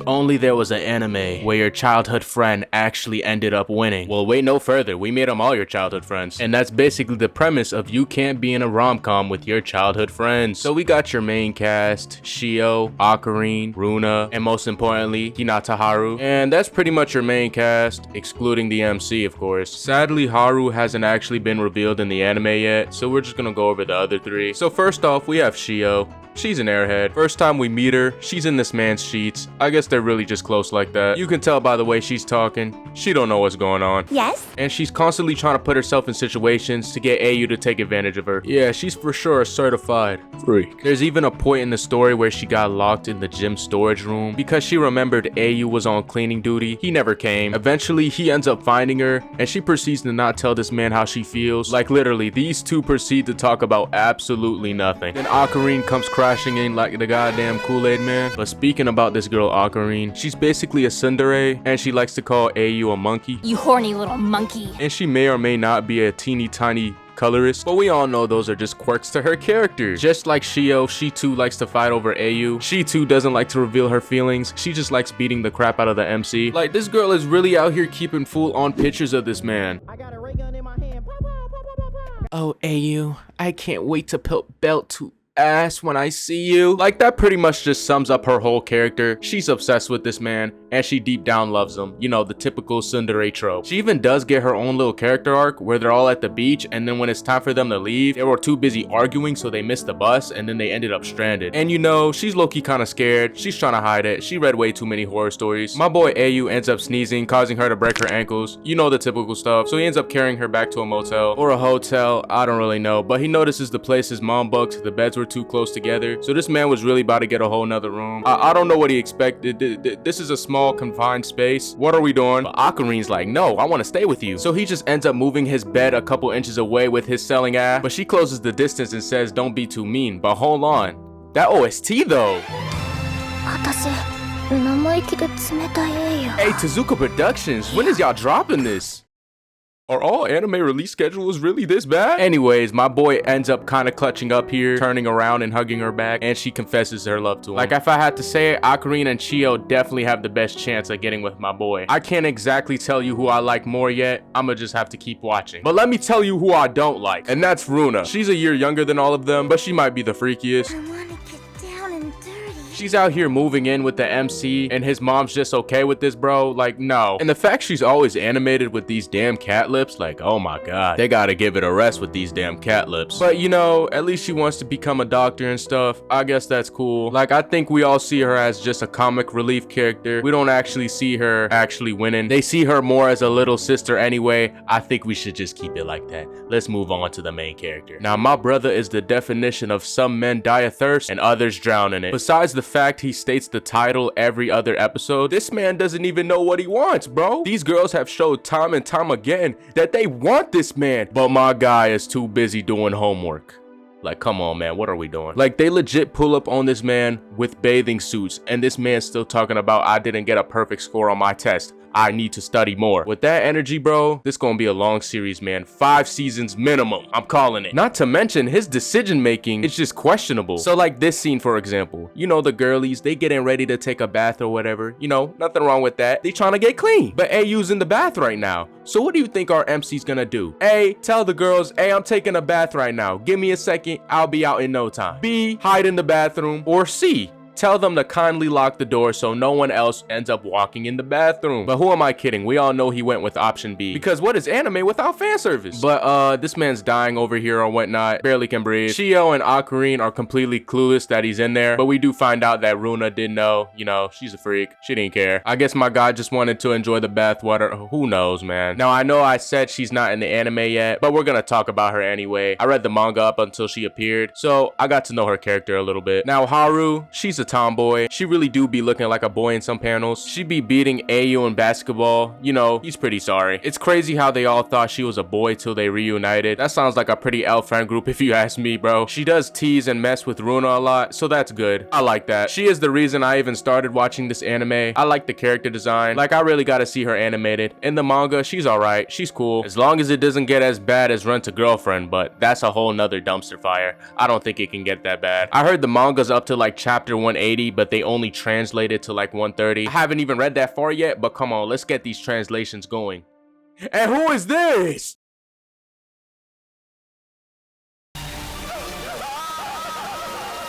only there was an anime where your childhood friend actually ended up winning. Well, wait no further, we made them all your childhood friends. And that's basically the premise of you can't be in a rom-com with your childhood friends. So we got your main cast, Shio, Ocarine, Runa, and most importantly, Hinata Haru. And that's pretty much your main cast, excluding the MC, of course. Sadly, Haru hasn't actually been revealed in the anime yet, so we're just gonna go over the other three. So first off, we have Shio. She's an airhead. First time we meet her, she's in this man's sheets. I guess they're really just close like that. You can tell by the way she's talking. She don't know what's going on. Yes? And she's constantly trying to put herself in situations to get AU to take advantage of her. Yeah, she's for sure a certified freak. There's even a point in the story where she got locked in the gym storage room because she remembered AU was on cleaning duty. He never came. Eventually, he ends up finding her and she proceeds to not tell this man how she feels. Like literally, these two proceed to talk about absolutely nothing. Then Ocarine comes crashing in like the goddamn Kool-Aid man. But speaking about this girl Ocarine, she's basically a tsundere and she likes to call AU a monkey. You horny little monkey. And she may or may not be a teeny tiny colorist, but we all know those are just quirks to her character. Just like Shio, she too likes to fight over AU. She too doesn't like to reveal her feelings. She just likes beating the crap out of the MC. Like, this girl is really out here keeping full-on pictures of this man. I got a ray gun in my hand. Oh, AU, I can't wait to put belt to ass when I see you. Like, that pretty much just sums up her whole character. She's obsessed with this man and she deep down loves him. You know, the typical tsundere trope. She even does get her own little character arc where they're all at the beach and then when it's time for them to leave, they were too busy arguing so they missed the bus and then they ended up stranded. And you know, she's low-key kind of scared. She's trying to hide it. She read way too many horror stories. My boy AU ends up sneezing, causing her to break her ankles. You know, the typical stuff. So he ends up carrying her back to a motel or a hotel. I don't really know, but he notices the place his mom booked. The beds were too close together, so this man was really about to get a whole nother room. I don't know what he expected. This is a small confined space. What are we doing? But Ocarine's like, no, I want to stay with you. So he just ends up moving his bed a couple inches away with his selling ass, but she closes the distance and says, don't be too mean. But hold on, that OST though. Hey, Tezuka Productions, when is y'all dropping this? Are all anime release schedules really this bad? Anyways, my boy ends up kind of clutching up here, turning around and hugging her back, and she confesses her love to him. Like, if I had to say it, Ocarine and Shio definitely have the best chance of getting with my boy. I can't exactly tell you who I like more yet. I'ma just have to keep watching. But let me tell you who I don't like, and that's Runa. She's a year younger than all of them, but she might be the freakiest. She's out here moving in with the MC and his mom's just okay with this, bro. Like, no. And the fact she's always animated with these damn cat lips, like, oh my god, they gotta give it a rest with these damn cat lips. But you know, at least she wants to become a doctor and stuff. I guess that's cool. Like, I think we all see her as just a comic relief character. We don't actually see her actually winning. They see her more as a little sister anyway. I think we should just keep it like that. Let's move on to the main character. Now, my brother is the definition of some men die of thirst and others drown in it. Besides the fact he states the title every other episode, this man doesn't even know what he wants, bro. These girls have showed time and time again that they want this man, but my guy is too busy doing homework. Like, come on, man, what are we doing? Like, they legit pull up on this man with bathing suits, and this man's still talking about, I didn't get a perfect score on my test. I need to study more. With that energy, bro, this gonna be a long series, man. 5 seasons minimum. I'm calling it. Not to mention, his decision making is just questionable. So like this scene, for example, you know, the girlies, they getting ready to take a bath or whatever. You know, nothing wrong with that. They trying to get clean. But AU's in the bath right now. So what do you think our MC's gonna do? A, tell the girls, hey, I'm taking a bath right now. Give me a second, I'll be out in no time. B, hide in the bathroom. Or C, tell them to kindly lock the door so no one else ends up walking in the bathroom. But who am I kidding? We all know he went with option B. Because what is anime without fan service? But this man's dying over here or whatnot. Barely can breathe. Shio and Ocarine are completely clueless that he's in there. But we do find out that Runa did know. You know, she's a freak. She didn't care. I guess my guy just wanted to enjoy the bathwater. Who knows, man? Now, I know I said she's not in the anime yet, but we're gonna talk about her anyway. I read the manga up until she appeared, so I got to know her character a little bit. Now, Haru, she's a tomboy. She really do be looking like a boy in some panels. She be beating AU in basketball. You know, he's pretty sorry. It's crazy how they all thought she was a boy till they reunited. That sounds like a pretty L friend group if you ask me, bro. She does tease and mess with Runa a lot, so that's good. I like that. She is the reason I even started watching this anime. I like the character design. Like, I really gotta see her animated. In the manga, she's alright. She's cool. As long as it doesn't get as bad as Rent a Girlfriend, but that's a whole nother dumpster fire. I don't think it can get that bad. I heard the manga's up to like chapter 1 180, but they only translated to like 130. I haven't even read that far yet, but come on, let's get these translations going. And who is this?